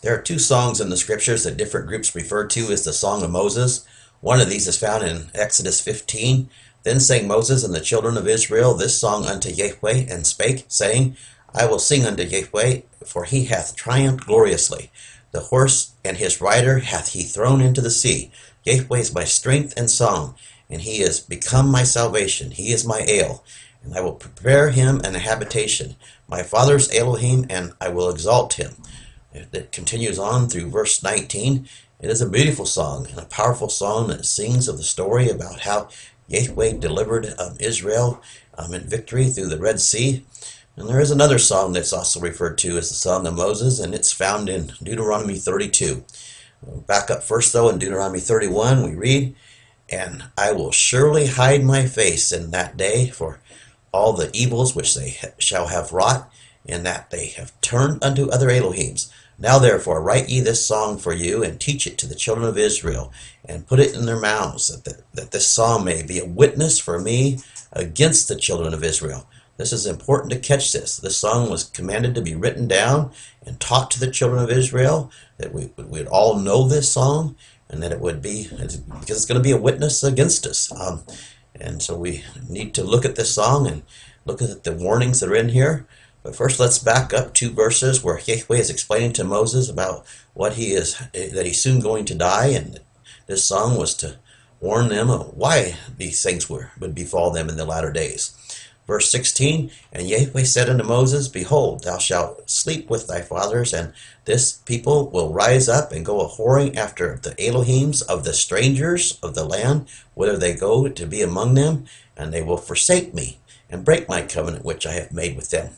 There are two songs in the scriptures that different groups refer to as the Song of Moses. One of these is found in Exodus 15. Then sang Moses and the children of Israel this song unto Yahweh, and spake, saying, I will sing unto Yahweh, for he hath triumphed gloriously. The horse and his rider hath he thrown into the sea. Yahweh is my strength and song, and he is become my salvation. He is my ale, and I will prepare him an habitation, my father's Elohim, and I will exalt him. It continues on through verse 19. It is a beautiful song and a powerful song that sings of the story about how Yahweh delivered Israel in victory through the Red Sea. And there is another song that's also referred to as the Song of Moses, and it's found in Deuteronomy 32. Back up first, though, in Deuteronomy 31, we read, And I will surely hide my face in that day for all the evils which they shall have wrought, in that they have turned unto other Elohims. Now therefore write ye this song for you, and teach it to the children of Israel, and put it in their mouths, that this song may be a witness for me against the children of Israel. This is important to catch this. This song was commanded to be written down and taught to the children of Israel, that we would all know this song, and that it would be, because it's going to be a witness against us. And so we need to look at this song and look at the warnings that are in here. But first, let's back up 2 verses where Yahweh is explaining to Moses about what that he's soon going to die, and this song was to warn them of why these things would befall them in the latter days. Verse 16, And Yahweh said unto Moses, Behold, thou shalt sleep with thy fathers, and this people will rise up and go a-whoring after the Elohims of the strangers of the land, whither they go to be among them, and they will forsake me, and break my covenant which I have made with them.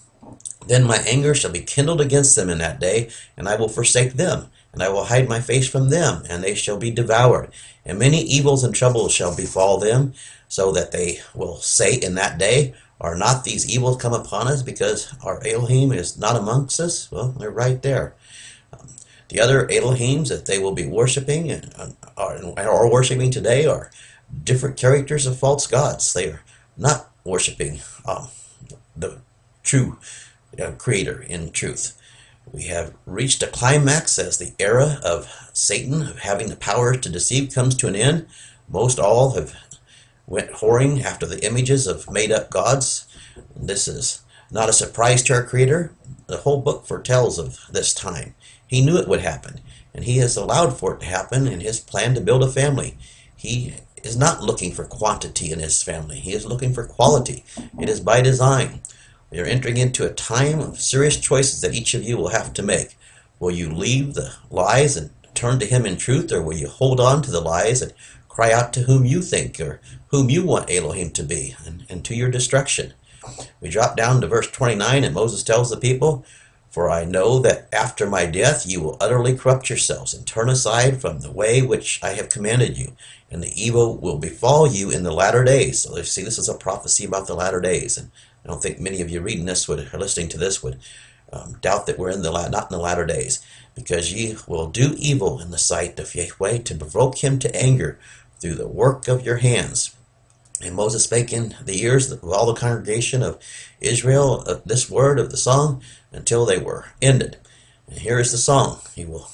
Then my anger shall be kindled against them in that day, and I will forsake them, and I will hide my face from them, and they shall be devoured. And many evils and troubles shall befall them, so that they will say in that day, Are not these evils come upon us, because our Elohim is not amongst us? Well, they're right there. The other Elohims that they will be worshiping and are worshiping today are different characters of false gods. They are not worshiping the true creator in truth. We have reached a climax as the era of Satan of having the power to deceive comes to an end. Most all have went whoring after the images of made-up gods. This is not a surprise to our creator. The whole book foretells of this time. He knew it would happen, and he has allowed for it to happen in his plan to build a family. He is not looking for quantity in his family. He is looking for quality. It is by design. We are entering into a time of serious choices that each of you will have to make. Will you leave the lies and turn to him in truth, or will you hold on to the lies and cry out to whom you think or whom you want Elohim to be, and to your destruction? We drop down to verse 29, and Moses tells the people, For I know that after my death you will utterly corrupt yourselves, and turn aside from the way which I have commanded you, and the evil will befall you in the latter days. So you see, this is a prophecy about the latter days, and I don't think many of you reading this or listening to this would doubt that we're not in the latter days, because ye will do evil in the sight of Yahweh, to provoke him to anger through the work of your hands. And Moses spake in the ears of all the congregation of Israel this word of the song until they were ended. And here is the song. You will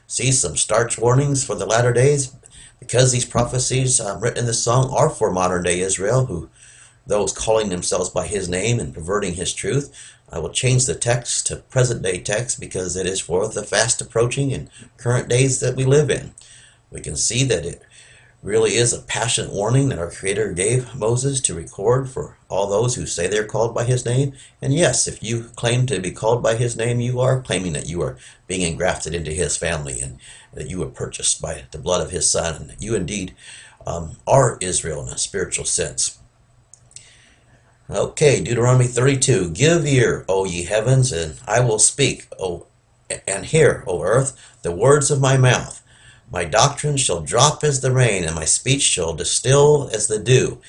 see some starch warnings for the latter days, because these prophecies written in this song are for modern day Israel, those calling themselves by his name and perverting his truth. I will change the text to present day text, because it is for the fast approaching and current days that we live in. We can see that it really is a passionate warning that our Creator gave Moses to record for all those who say they're called by his name. And yes, if you claim to be called by his name, you are claiming that you are being engrafted into his family, and that you were purchased by the blood of his son, and that you indeed are Israel in a spiritual sense. Okay, Deuteronomy 32. Give ear, O ye heavens, and I will speak, and hear, O earth, the words of my mouth. My doctrine shall drop as the rain, and my speech shall distill as the dew,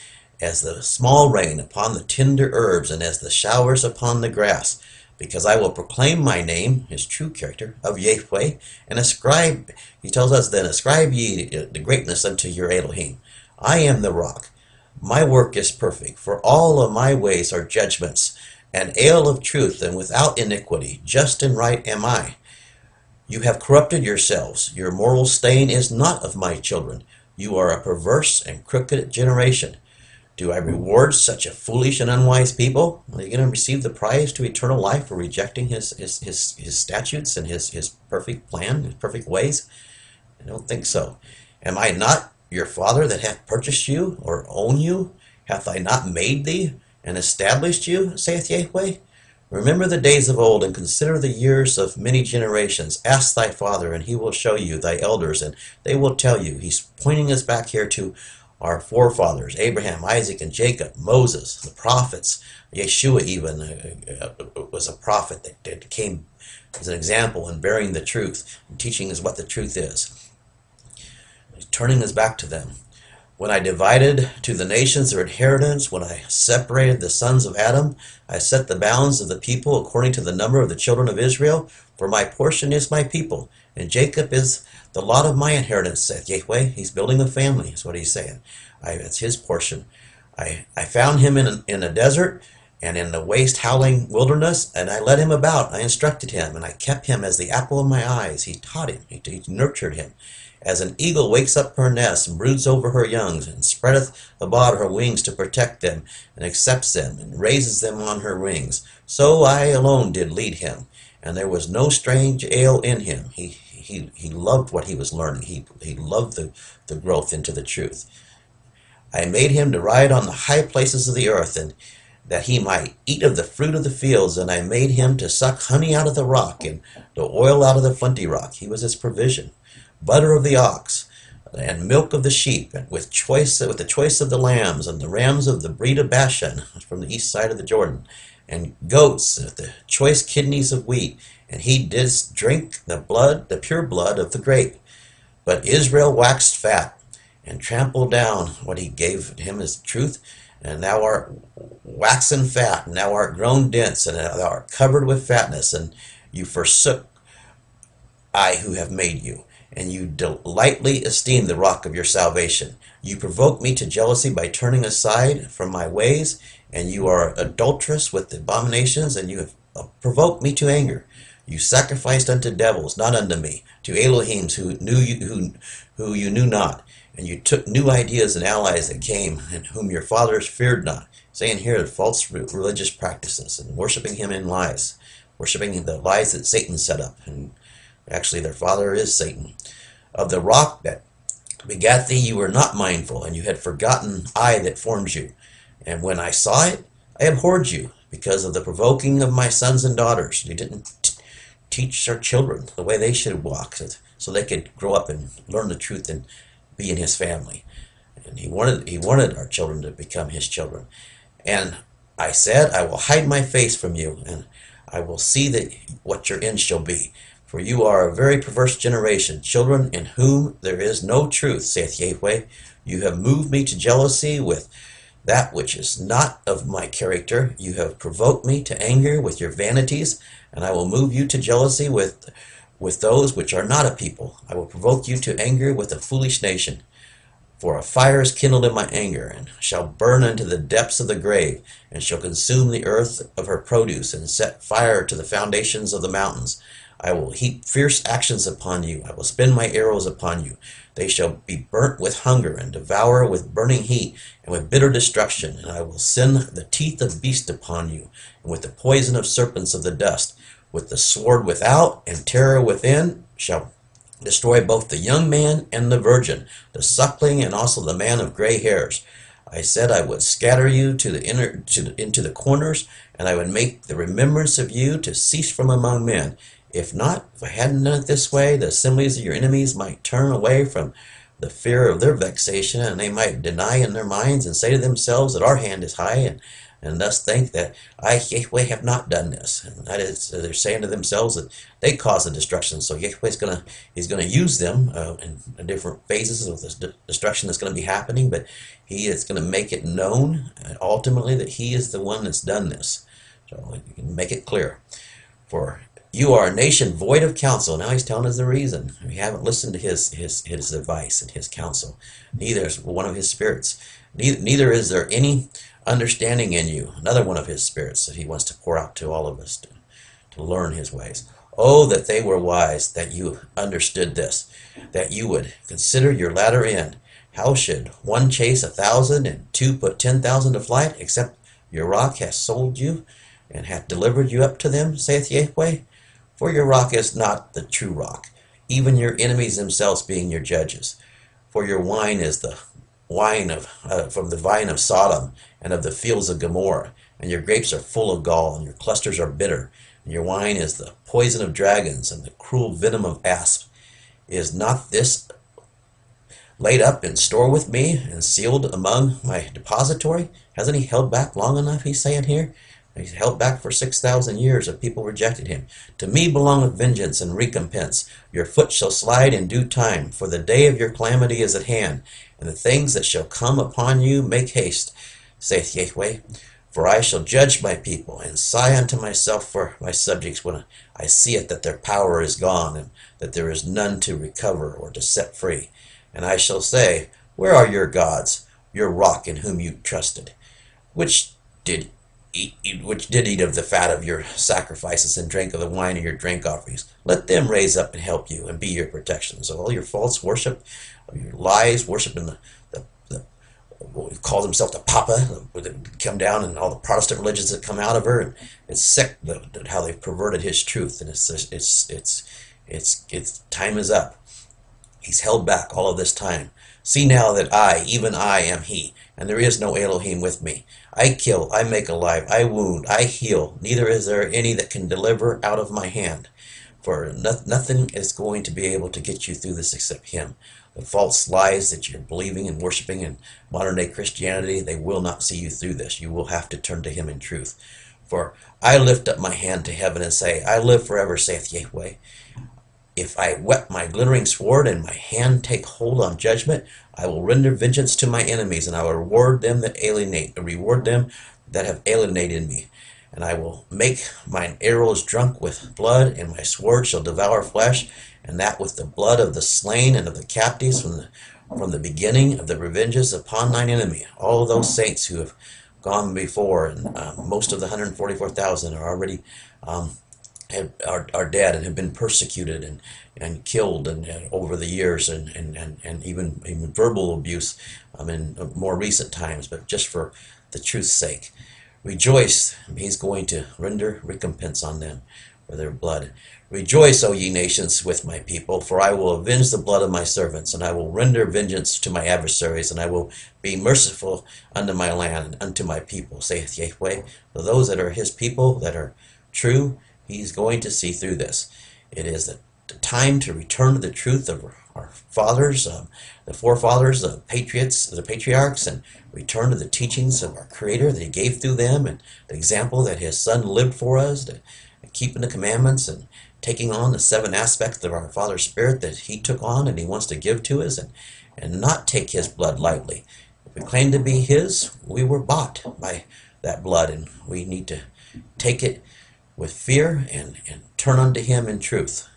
as the small rain upon the tender herbs, and as the showers upon the grass. Because I will proclaim my name, his true character, of Yahweh, and ascribe, he tells us then, ascribe ye the greatness unto your Elohim. I am the rock. My work is perfect, for all of my ways are judgments, an ale of truth, and without iniquity, just and right am I. You have corrupted yourselves. Your moral stain is not of my children. You are a perverse and crooked generation. Do I reward such a foolish and unwise people? Are you going to receive the prize to eternal life for rejecting his statutes and his perfect plan, his perfect ways? I don't think so. Am I not your father that hath purchased you, or own you? Hath I not made thee, and established you, saith Yahweh? Remember the days of old, and consider the years of many generations. Ask thy father, and he will show you, thy elders, and they will tell you. He's pointing us back here to our forefathers, Abraham, Isaac, and Jacob, Moses, the prophets. Yeshua even was a prophet that came as an example in bearing the truth and teaching us what the truth is. He's turning us back to them. When I divided to the nations their inheritance, when I separated the sons of Adam, I set the bounds of the people according to the number of the children of Israel. For my portion is my people, and Jacob is the lot of my inheritance, saith Yahweh. He's building a family, is what he's saying. It's his portion. I found him in a desert and in the waste howling wilderness, and I led him about. I instructed him, and I kept him as the apple of my eyes. He taught him, he nurtured him. As an eagle wakes up her nest and broods over her young, and spreadeth abroad her wings to protect them, and accepts them, and raises them on her wings, so I alone did lead him, and there was no strange ale in him. He loved what he was learning. He loved the growth into the truth. I made him to ride on the high places of the earth, and that he might eat of the fruit of the fields, and I made him to suck honey out of the rock, and the oil out of the flinty rock. He was his provision. Butter of the ox, and milk of the sheep, and with the choice of the lambs, and the rams of the breed of Bashan, from the east side of the Jordan, and goats, the choice kidneys of wheat, and he did drink the pure blood of the grape. But Israel waxed fat, and trampled down what he gave him as truth, and thou art waxen fat, and thou art grown dense, and thou art covered with fatness, and you forsook I who have made you. And you lightly esteem the rock of your salvation. You provoke me to jealousy by turning aside from my ways, and you are adulterous with abominations, and you have provoked me to anger. You sacrificed unto devils, not unto me, to Elohims who you knew not, and you took new ideas and allies that came, and whom your fathers feared not, saying here false religious practices, and worshiping him in lies, worshiping the lies that Satan set up, and actually, their father is Satan. Of the rock that begat thee, you were not mindful, and you had forgotten I that formed you. And when I saw it, I abhorred you, because of the provoking of my sons and daughters. You didn't teach our children the way they should walk, so they could grow up and learn the truth and be in his family. And he wanted our children to become his children. And I said, I will hide my face from you, and I will see that what your end shall be. For you are a very perverse generation, children in whom there is no truth, saith Yahweh. You have moved me to jealousy with that which is not of my character. You have provoked me to anger with your vanities, and I will move you to jealousy with those which are not a people. I will provoke you to anger with a foolish nation. For a fire is kindled in my anger, and shall burn unto the depths of the grave, and shall consume the earth of her produce, and set fire to the foundations of the mountains. I will heap fierce actions upon you. I will spin my arrows upon you. They shall be burnt with hunger, and devour with burning heat, and with bitter destruction. And I will send the teeth of beasts upon you, and with the poison of serpents of the dust. With the sword without, and terror within, shall destroy both the young man and the virgin, the suckling, and also the man of gray hairs. I said I would scatter you into the corners, and I would make the remembrance of you to cease from among men. If I hadn't done it this way, the assemblies of your enemies might turn away from the fear of their vexation, and they might deny in their minds and say to themselves that our hand is high, and thus think that I, Yahweh, have not done this. And that is, they're saying to themselves that they caused the destruction. So Yahweh's gonna use them in different phases of this destruction that's going to be happening, but he is going to make it known ultimately that he is the one that's done this. So you can make it clear. For you are a nation void of counsel. Now he's telling us the reason. We haven't listened to his advice and his counsel. Neither is one of his spirits. Neither is there any understanding in you. Another one of his spirits that he wants to pour out to all of us to learn his ways. Oh, that they were wise, that you understood this, that you would consider your latter end. How should one chase 1,000 and two put 10,000 to flight, except your rock hath sold you and hath delivered you up to them, saith Yahweh? For your rock is not the true rock, even your enemies themselves being your judges. For your wine is the wine of from the vine of Sodom and of the fields of Gomorrah, and your grapes are full of gall, and your clusters are bitter, and your wine is the poison of dragons and the cruel venom of asps. Is not this laid up in store with me and sealed among my depository? Hasn't he held back long enough, he's saying here? He's held back for 6,000 years, and people rejected him. To me belongeth vengeance and recompense. Your foot shall slide in due time, for the day of your calamity is at hand, and the things that shall come upon you make haste, saith Yahweh. For I shall judge my people, and sigh unto myself for my subjects when I see it that their power is gone, and that there is none to recover or to set free. And I shall say, where are your gods, your rock in whom you trusted, which did eat of the fat of your sacrifices and drank of the wine of your drink offerings? Let them raise up and help you and be your protection. So all your false worship, your lies, worshiping the what calls himself the Papa, that come down, and all the Protestant religions that come out of her, and it's sick how they've perverted his truth. And it's time is up. He's held back all of this time. See now that I, even I, am he, and there is no Elohim with me. I kill, I make alive, I wound, I heal. Neither is there any that can deliver out of my hand. For nothing is going to be able to get you through this except him. The false lies that you're believing and worshiping in modern day Christianity, they will not see you through this. You will have to turn to him in truth. For I lift up my hand to heaven and say, I live forever, saith Yahweh. If I whet my glittering sword and my hand take hold on judgment, I will render vengeance to my enemies, and I will reward them that have alienated me. And I will make mine arrows drunk with blood, and my sword shall devour flesh, and that with the blood of the slain and of the captives from the beginning of the revenges upon thine enemy. All those saints who have gone before, and most of the 144,000 are already are dead and have been persecuted and killed and over the years, and even verbal abuse in more recent times, but just for the truth's sake. Rejoice, he's going to render recompense on them for their blood. Rejoice, O ye nations, with my people, for I will avenge the blood of my servants, and I will render vengeance to my adversaries, and I will be merciful unto my land and unto my people, saith Yahweh. For those that are his people, that are true, he's going to see through this. It is the time to return to the truth of our fathers, the forefathers, the patriarchs, and return to the teachings of our Creator that he gave through them, and the example that his Son lived for us, to keeping the commandments and taking on the 7 aspects of our Father's Spirit that he took on and he wants to give to us, and not take his blood lightly. If we claim to be his, we were bought by that blood, and we need to take it with fear and turn unto him in truth.